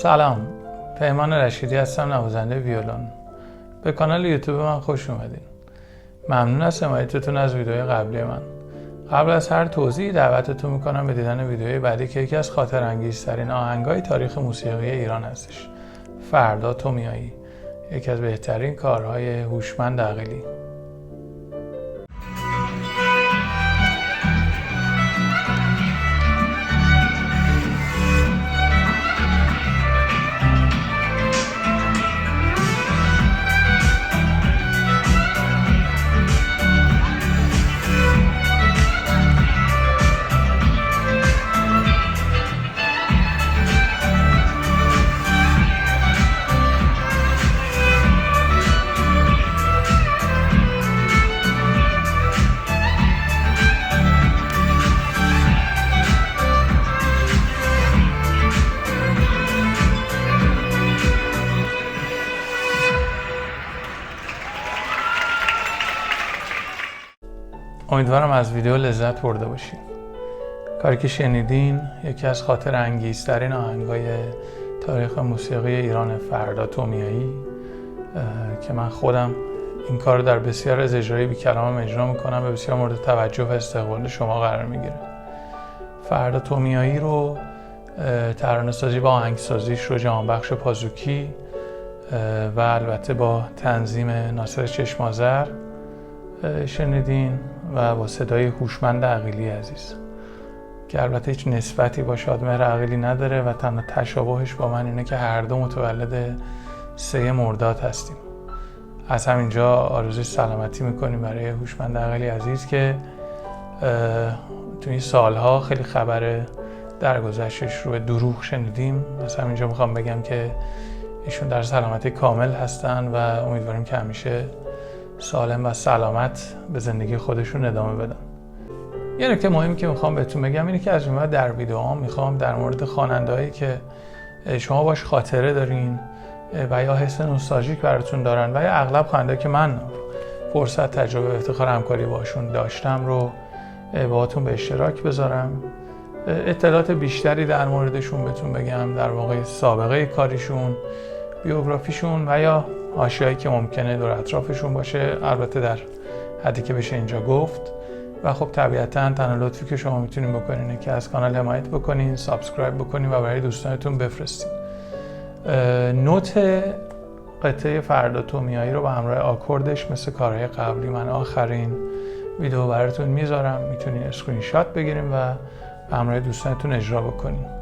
سلام، پیمان رشیدی هستم، نوازنده ویولن. به کانال یوتیوب من خوش اومدین. ممنون از حمایتتون از ویدیوهای قبلی من. قبل از هر توضیحی دعوتتون میکنم به دیدن ویدیوهای بعدی که یکی از خاطر انگیزترین آهنگای تاریخ موسیقی ایران هستش. فردا تو میایی، یکی از بهترین کارهای هوشمند عقیلی. امیدوارم از ویدیو لذت برده باشین. کاری که شنیدین یکی از خاطر انگیزترین آهنگای تاریخ موسیقی ایران، فردا تو میایی، که من خودم این کار رو در بسیار از اجرای بی کلامم اجرا میکنم و بسیار مورد توجه و استقبال شما قرار میگیره. فردا تو میایی رو ترانه‌سازی با آهنگسازیش رو جهانبخش پازوکی و البته با تنظیم ناصر چشم‌آذر شنیدین و با صدای هوشمند عقیلی عزیز که البته هیچ نسبتی با شادمهر عقیلی نداره و تنها تشابهش با من اینه که هر دو متولد 3 مرداد هستیم. از همینجا آرزوی سلامتی میکنیم برای هوشمند عقیلی عزیز که تو این سالها خیلی خبر درگذشتش رو به دروغ شنیدیم. از همینجا میخوام بگم که ایشون در سلامتی کامل هستن و امیدواریم که همیشه سالم و سلامت به زندگی خودشون ادامه بدن. یه نکته مهمی که میخوام بهتون بگم اینه که از این بعد در ویدیوهام میخوام در مورد خواننده‌هایی که شما باش خاطره دارین و یا حس نوستالژیک براتون دارن و یا اغلب خواننده‌ای که من فرصت، تجربه و افتخار همکاری باشون داشتم رو باهاتون به اشتراک بذارم. اطلاعات بیشتری در موردشون بهتون بگم، در واقع سابقه کاریشون، بیوگرافیشون و یا حاشیه‌ای که ممکنه دور اطرافشون باشه، البته در حدی که بشه اینجا گفت. و خب طبیعتاً تنها لطفی که شما میتونین بکنین اینه که از کانال حمایت بکنین، سابسکرایب بکنین و برای دوستانتون بفرستین. نوت قطعه فردا تو میایی رو با همراه آکوردش مثل کارهای قبلی من آخرین ویدیو براتون میذارم، میتونین اسکرین شات بگیرین و به همراه دوستانتون اجرا بکنین.